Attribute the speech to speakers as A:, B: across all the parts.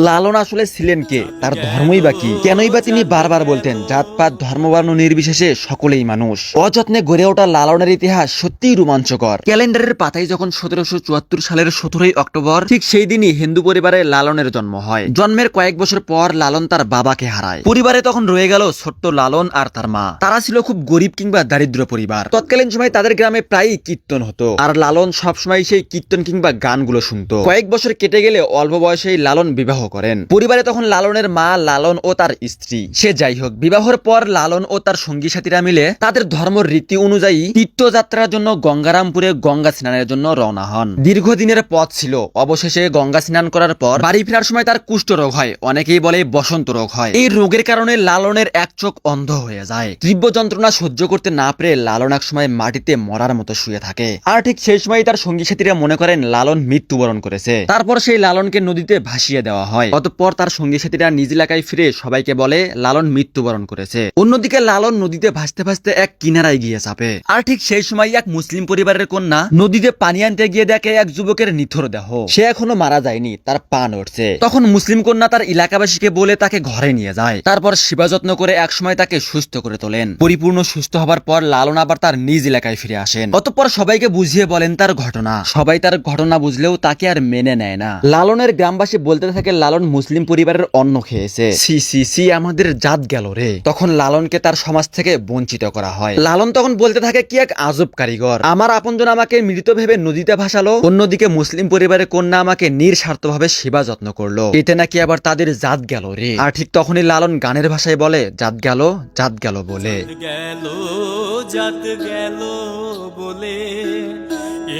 A: লালন আসলে ছিলেন কে, তার ধর্মই বা কি, কেনই বা তিনি বারবার বলতেন জাতপাত ধর্মবর্ণ নির্বিশেষে সকলেই মানুষ। অযত্নে গড়ে ওঠা লালনের ইতিহাস সত্যিই রোমাঞ্চকর। ক্যালেন্ডারের পাতায় যখন 1774 সালের 17ই অক্টোবর, ঠিক সেই দিনই হিন্দু পরিবারে লালনের জন্ম হয়। জন্মের কয়েক বছর পর লালন তার বাবাকে হারায়। পরিবারে তখন রয়ে গেল ছোট্ট লালন আর তার মা। তারা ছিল খুব গরিব কিংবা দারিদ্র পরিবার। তৎকালীন সময় তাদের গ্রামে প্রায়ই কীর্তন হতো, আর লালন সবসময় সেই কীর্তন কিংবা গানগুলো শুনতো। কয়েক বছর কেটে গেলে অল্প বয়সেই লালন বিবাহ করেন। পরিবারে তখন লালনের মা, লালন ও তার স্ত্রী। সে যাই হোক, বিবাহের পর লালন ও তার সঙ্গী সাথীরা মিলে তাদের ধর্ম রীতি অনুযায়ী তীর্থযাত্রার জন্য গঙ্গারামপুরে গঙ্গা স্নানের জন্য রওনা হন। দীর্ঘদিনের পথ ছিল। অবশেষে গঙ্গা স্নান করার পর বাড়ি ফেরার সময় তার কুষ্ঠ রোগ হয়, অনেকেই বলে বসন্ত রোগ হয়। এই রোগের কারণে লালনের এক চোখ অন্ধ হয়ে যায়। তীব্র যন্ত্রণা সহ্য করতে না পেরে লালন এক সময় মাটিতে মরার মতো শুয়ে থাকে। আর ঠিক সেই সময় তার সঙ্গী সাথীরা মনে করেন লালন মৃত্যুবরণ করেছে। তারপর সেই লালনকে নদীতে ভাসিয়ে দেওয়া হয়। অতঃপর তার সঙ্গী সাথীরা নিজ এলাকায় ফিরে সবাইকে বলে লালন মৃত্যুবরণ করেছে। অন্যদিকে লালন নদীতে ভাসতে ভাসতে এক কিনারায় গিয়ে চাপে। আর ঠিক সেই সময় এক মুসলিম পরিবারের কন্যা নদীতে পানি আনতে গিয়ে দেখে এক যুবকের নিথর দেহ। সে এখনো মারা যায়নি, তার পা নড়ছে। তখন মুসলিম কন্যা তার এলাকাবাসীকে বলে তাকে ঘরে নিয়ে যায়। তারপর সেবা যত্ন করে একসময় তাকে সুস্থ করে তোলেন। পরিপূর্ণ সুস্থ হবার পর লালন আবার তার নিজ এলাকায় ফিরে আসেন। অতঃপর সবাইকে বুঝিয়ে বলেন তার ঘটনা। সবাই তার ঘটনা বুঝলেও তাকে আর মেনে নেয় না। লালনের গ্রামবাসী বলতে থাকে লালন মুসলিম পরিবারের অন্ন খেয়েছে, সি সি সি, আমাদের জাত গেল রে। তখন লালনকে তার সমাজ থেকে বঞ্চিত করা হয়। লালন তখন বলতে থাকে কি এক আজব কারিগর, আমার আপনজন আমাকে মৃত ভেবে নদীতে ভাসালো, অন্যদিকে মুসলিম পরিবারের কন্যা আমাকে নিঃস্বার্থভাবে সেবা যত্ন করলো, এতে নাকি আবার তাদের জাত গেল রে। আর ঠিক তখনই লালন গানের ভাষায় বলে জাত গেল বলে।
B: গেল জাত গেল বলে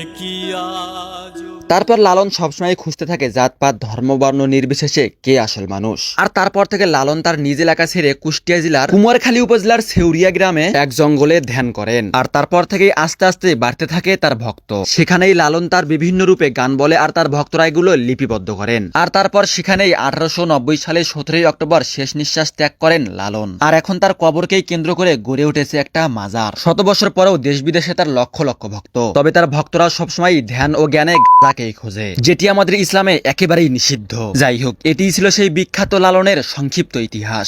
B: একই আজ।
A: তারপর লালন সবসময় খুঁজতে থাকে জাতপাত ধর্মবর্ণ নির্বিশেষে কে আসল মানুষ। আর তারপর থেকে লালন তার নিজ এলাকা ছেড়ে কুষ্টিয়া জেলার কুমারখালী উপজেলার সেউরিয়া গ্রামে এক জঙ্গলে ধ্যান করেন। আর তারপর থেকেই আস্তে আস্তে বাড়তে থাকে তার ভক্ত। সেখানেই লালন তার বিভিন্ন রূপে গান বলে আর তার ভক্তরা এগুলো লিপিবদ্ধ করেন। আর তারপর সেখানেই 1890 সালে 17ই অক্টোবর শেষ নিঃশ্বাস ত্যাগ করেন লালন। আর এখন তার কবরকেই কেন্দ্র করে গড়ে উঠেছে একটা মাজার। শত বছর পরেও দেশ বিদেশে তার লক্ষ লক্ষ ভক্ত। তবে তার ভক্তরা সবসময় ধ্যান ও জ্ঞানে তাকেই খোঁজে, যেটি আমাদের ইসলামে একেবারেই নিষিদ্ধ। যাই হোক, এটিই ছিল সেই বিখ্যাত লালনের সংক্ষিপ্ত ইতিহাস।